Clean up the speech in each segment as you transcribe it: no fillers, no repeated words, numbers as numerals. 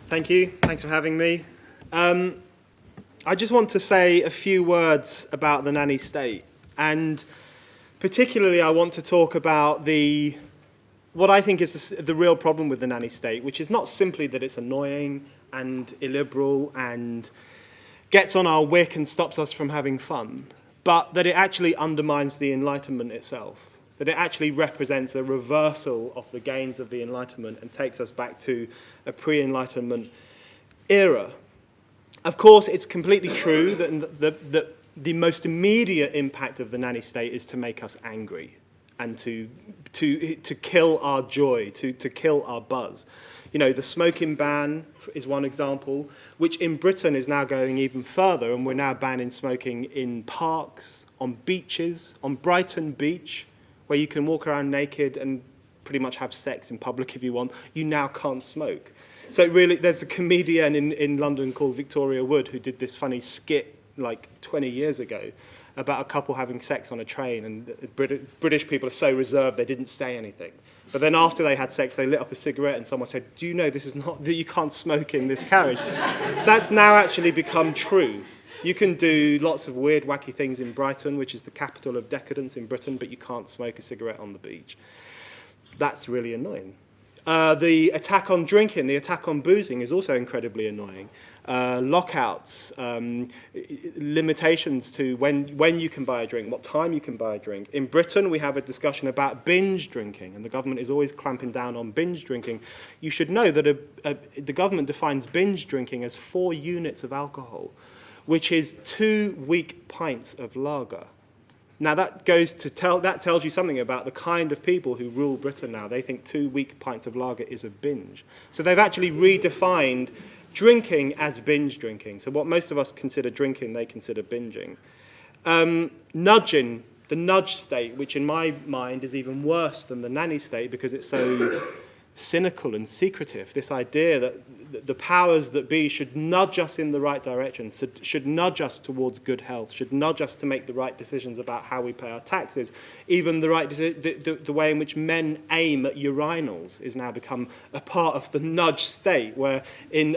Thank you. Thanks for having me. I just want to say a few words about the Nanny State, and particularly I want to talk about what I think is the real problem with the Nanny State, which is not simply that it's annoying and illiberal and gets on our wick and stops us from having fun, but that it actually undermines the Enlightenment itself, that it actually represents a reversal of the gains of the Enlightenment and takes us back to a pre-Enlightenment era. Of course, it's completely true that the most immediate impact of the Nanny State is to make us angry and to kill our joy, to kill our buzz. You know, the smoking ban is one example, which in Britain is now going even further, and we're now banning smoking in parks, on beaches, on Brighton Beach, where you can walk around naked and pretty much have sex in public if you want. You now can't smoke. So really, there's a comedian in London called Victoria Wood who did this funny skit like 20 years ago about a couple having sex on a train, and British people are so reserved they didn't say anything. But then after they had sex, they lit up a cigarette and someone said, "Do you know this is not, that you can't smoke in this carriage?" That's now actually become true. You can do lots of weird, wacky things in Brighton, which is the capital of decadence in Britain, but you can't smoke a cigarette on the beach. That's really annoying. The attack on drinking, the attack on boozing is also incredibly annoying. Lockouts, limitations to when you can buy a drink, what time you can buy a drink. In Britain, we have a discussion about binge drinking, and the government is always clamping down on binge drinking. You should know that the government defines binge drinking as 4 units of alcohol, which is 2 weak pints of lager. Now that tells you something about the kind of people who rule Britain now. They think 2 weak pints of lager is a binge. So they've actually redefined drinking as binge drinking. So what most of us consider drinking, they consider binging. Nudging, the nudge state, which in my mind is even worse than the nanny state because it's so cynical and secretive. This idea that the powers that be should nudge us in the right direction, should nudge us towards good health, should nudge us to make the right decisions about how we pay our taxes. Even the way in which men aim at urinals is now become a part of the nudge state, where in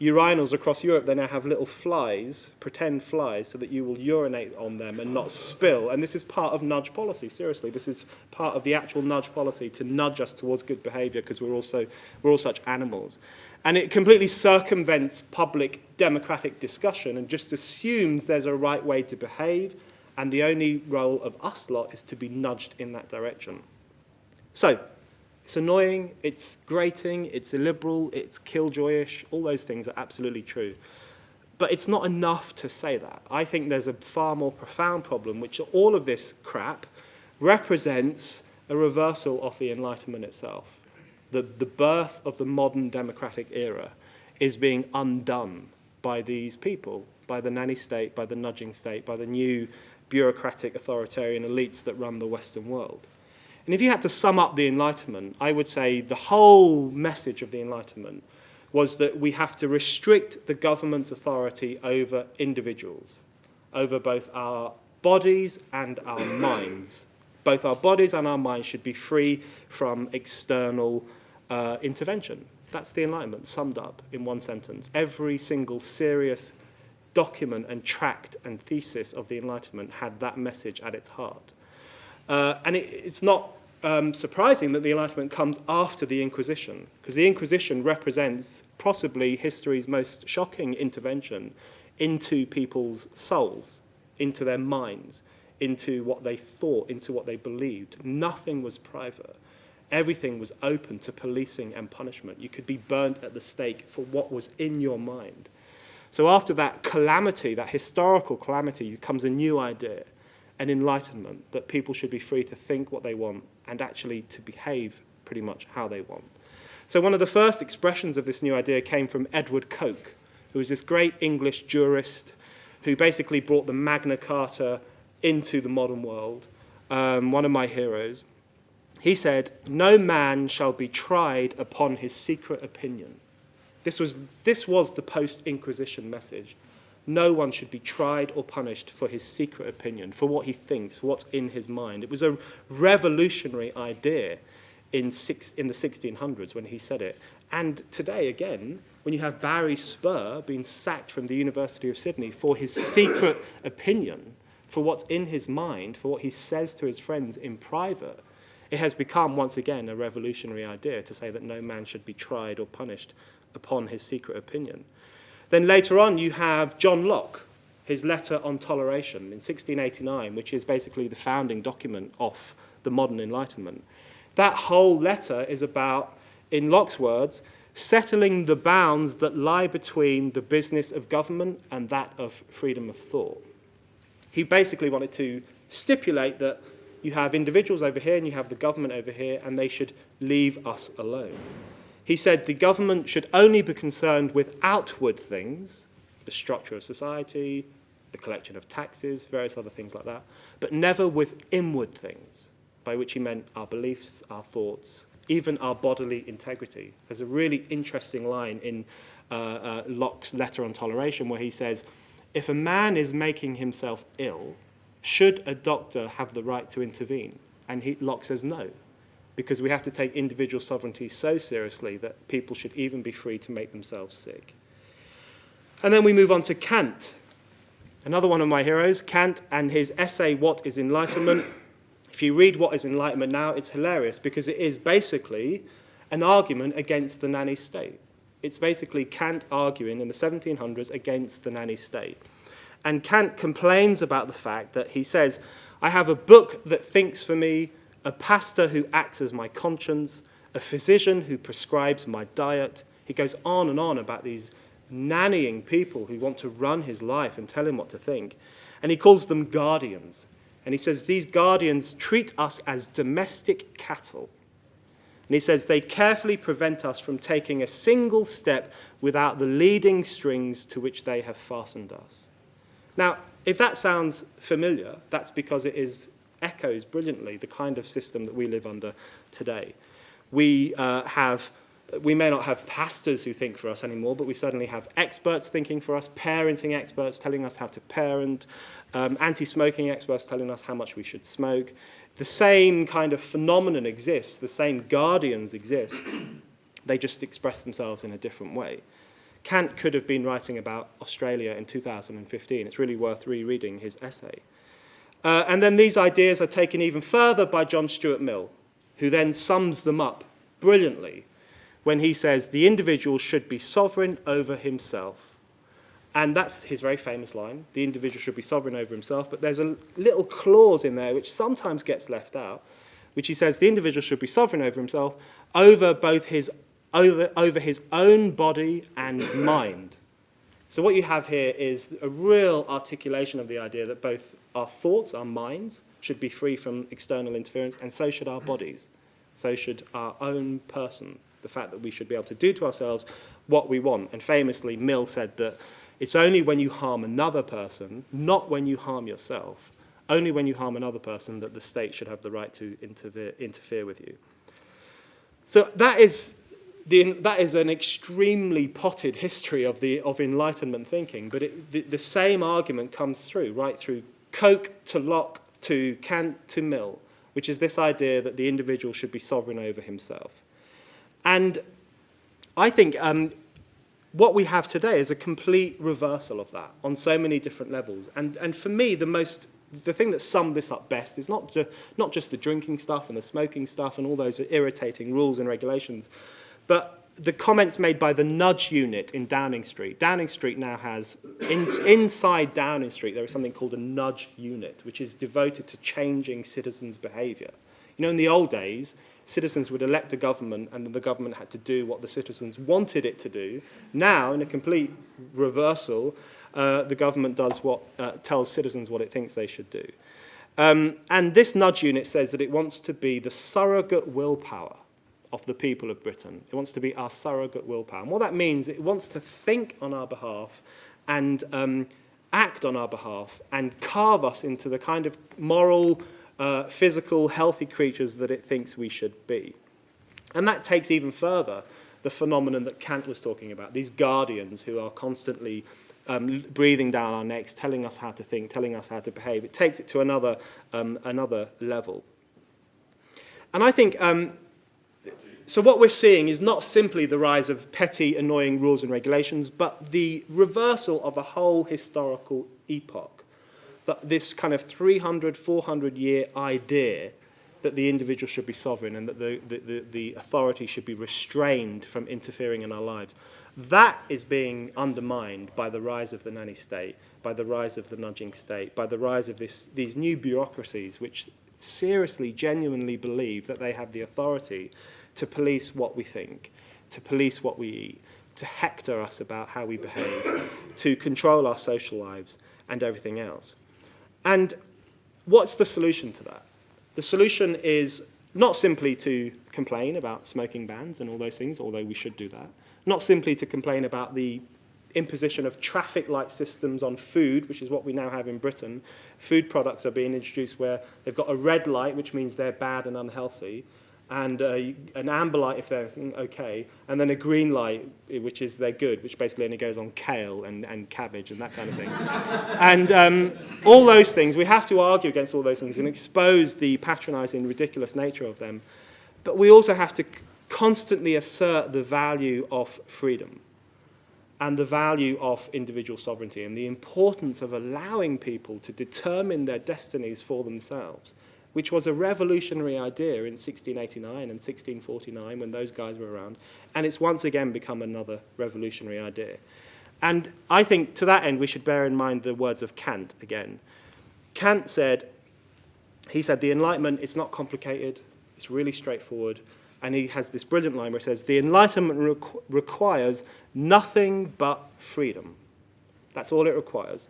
urinals across Europe they now have little flies, pretend flies, so that you will urinate on them and not spill. And this is part of nudge policy, seriously. This is part of the actual nudge policy, to nudge us towards good behaviour, because we're all such animals. And it completely circumvents public democratic discussion and just assumes there's a right way to behave, and the only role of us lot is to be nudged in that direction. So, it's annoying, it's grating, it's illiberal, it's killjoyish, all those things are absolutely true. But it's not enough to say that. I think there's a far more profound problem, which all of this crap represents a reversal of the Enlightenment itself. The birth of the modern democratic era is being undone by these people, by the nanny state, by the nudging state, by the new bureaucratic authoritarian elites that run the Western world. And if you had to sum up the Enlightenment, I would say the whole message of the Enlightenment was that we have to restrict the government's authority over individuals, over both our bodies and our minds. Both our bodies and our minds should be free from external intervention. That's the Enlightenment, summed up in one sentence. Every single serious document and tract and thesis of the Enlightenment had that message at its heart. And it's not surprising that the Enlightenment comes after the Inquisition, because the Inquisition represents possibly history's most shocking intervention into people's souls, into their minds, into what they thought, into what they believed. Nothing was private. Everything was open to policing and punishment. You could be burnt at the stake for what was in your mind. So after that calamity, that historical calamity, comes a new idea, an enlightenment, that people should be free to think what they want and actually to behave pretty much how they want. So one of the first expressions of this new idea came from Edward Coke, who was this great English jurist who basically brought the Magna Carta into the modern world, one of my heroes. He said, "No man shall be tried upon his secret opinion." This was the post-Inquisition message. No one should be tried or punished for his secret opinion, for what he thinks, what's in his mind. It was a revolutionary idea in the 1600s when he said it. And today, again, when you have Barry Spur being sacked from the University of Sydney for his secret opinion, for what's in his mind, for what he says to his friends in private, it has become, once again, a revolutionary idea to say that no man should be tried or punished upon his secret opinion. Then later on, you have John Locke, his letter on toleration in 1689, which is basically the founding document of the modern Enlightenment. That whole letter is about, in Locke's words, settling the bounds that lie between the business of government and that of freedom of thought. He basically wanted to stipulate that you have individuals over here and you have the government over here, and they should leave us alone. He said the government should only be concerned with outward things, the structure of society, the collection of taxes, various other things like that, but never with inward things, by which he meant our beliefs, our thoughts, even our bodily integrity. There's a really interesting line in Locke's letter on toleration where he says, if a man is making himself ill, should a doctor have the right to intervene? And Locke says no, because we have to take individual sovereignty so seriously that people should even be free to make themselves sick. And then we move on to Kant, another one of my heroes, Kant and his essay, What is Enlightenment? If you read What is Enlightenment now, it's hilarious because it is basically an argument against the nanny state. It's basically Kant arguing in the 1700s against the nanny state. And Kant complains about the fact that he says, I have a book that thinks for me, a pastor who acts as my conscience, a physician who prescribes my diet. He goes on and on about these nannying people who want to run his life and tell him what to think. And he calls them guardians. And he says, these guardians treat us as domestic cattle. And he says, they carefully prevent us from taking a single step without the leading strings to which they have fastened us. Now, if that sounds familiar, that's because it echoes brilliantly the kind of system that we live under today. We may not have pastors who think for us anymore, but we certainly have experts thinking for us, parenting experts telling us how to parent, anti-smoking experts telling us how much we should smoke. The same kind of phenomenon exists, the same guardians exist, they just express themselves in a different way. Kant could have been writing about Australia in 2015. It's really worth rereading his essay. And then these ideas are taken even further by John Stuart Mill, who then sums them up brilliantly when he says the individual should be sovereign over himself. And that's his very famous line, the individual should be sovereign over himself, but there's a little clause in there which sometimes gets left out, which he says the individual should be sovereign over himself over both his own body and mind. So what you have here is a real articulation of the idea that both our thoughts, our minds, should be free from external interference, and so should our bodies. So should our own person, the fact that we should be able to do to ourselves what we want. And famously, Mill said that it's only when you harm another person, not when you harm yourself, only when you harm another person that the state should have the right to interfere with you. So that is an extremely potted history of Enlightenment thinking, but the same argument comes through, right through Coke to Locke to Kant to Mill, which is this idea that the individual should be sovereign over himself. And I think what we have today is a complete reversal of that on so many different levels. And for me, the thing that summed this up best is not just the drinking stuff and the smoking stuff and all those irritating rules and regulations, but the comments made by the Nudge Unit in Downing Street. Downing Street now has, inside Downing Street, there is something called a Nudge Unit, which is devoted to changing citizens' behaviour. You know, in the old days, citizens would elect a government and then the government had to do what the citizens wanted it to do. Now, in a complete reversal, the government does tells citizens what it thinks they should do. And this Nudge Unit says that it wants to be the surrogate willpower of the people of Britain. It wants to be our surrogate willpower. And what that means, it wants to think on our behalf and act on our behalf and carve us into the kind of moral, physical, healthy creatures that it thinks we should be. And that takes even further the phenomenon that Kant was talking about, these guardians who are constantly breathing down our necks, telling us how to think, telling us how to behave. It takes it to another level. And I think So what we're seeing is not simply the rise of petty, annoying rules and regulations, but the reversal of a whole historical epoch. That this kind of 300, 400-year idea that the individual should be sovereign and that the authority should be restrained from interfering in our lives, that is being undermined by the rise of the nanny state, by the rise of the nudging state, by the rise of these new bureaucracies which seriously, genuinely believe that they have the authority to police what we think, to police what we eat, to hector us about how we behave, to control our social lives and everything else. And what's the solution to that? The solution is not simply to complain about smoking bans and all those things, although we should do that. Not simply to complain about the imposition of traffic light systems on food, which is what we now have in Britain. Food products are being introduced where they've got a red light, which means they're bad and unhealthy, and an amber light if they're okay, and then a green light, which is they're good, which basically only goes on kale and cabbage and that kind of thing. And all those things, we have to argue against all those things and expose the patronising, ridiculous nature of them. But we also have to constantly assert the value of freedom and the value of individual sovereignty and the importance of allowing people to determine their destinies for themselves, which was a revolutionary idea in 1689 and 1649 when those guys were around, and it's once again become another revolutionary idea. And I think to that end we should bear in mind the words of Kant again. Kant said, the Enlightenment, it's not complicated, it's really straightforward, and he has this brilliant line where he says, the Enlightenment requires nothing but freedom. That's all it requires.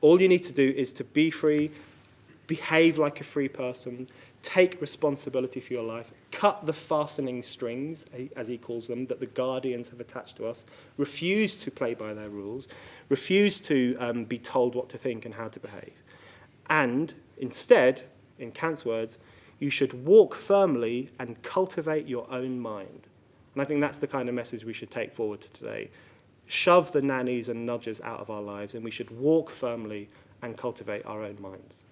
All you need to do is to be free, behave like a free person, take responsibility for your life, cut the fastening strings, as he calls them, that the guardians have attached to us, refuse to play by their rules, refuse to be told what to think and how to behave. And instead, in Kant's words, you should walk firmly and cultivate your own mind. And I think that's the kind of message we should take forward to today. Shove the nannies and nudgers out of our lives, and we should walk firmly and cultivate our own minds.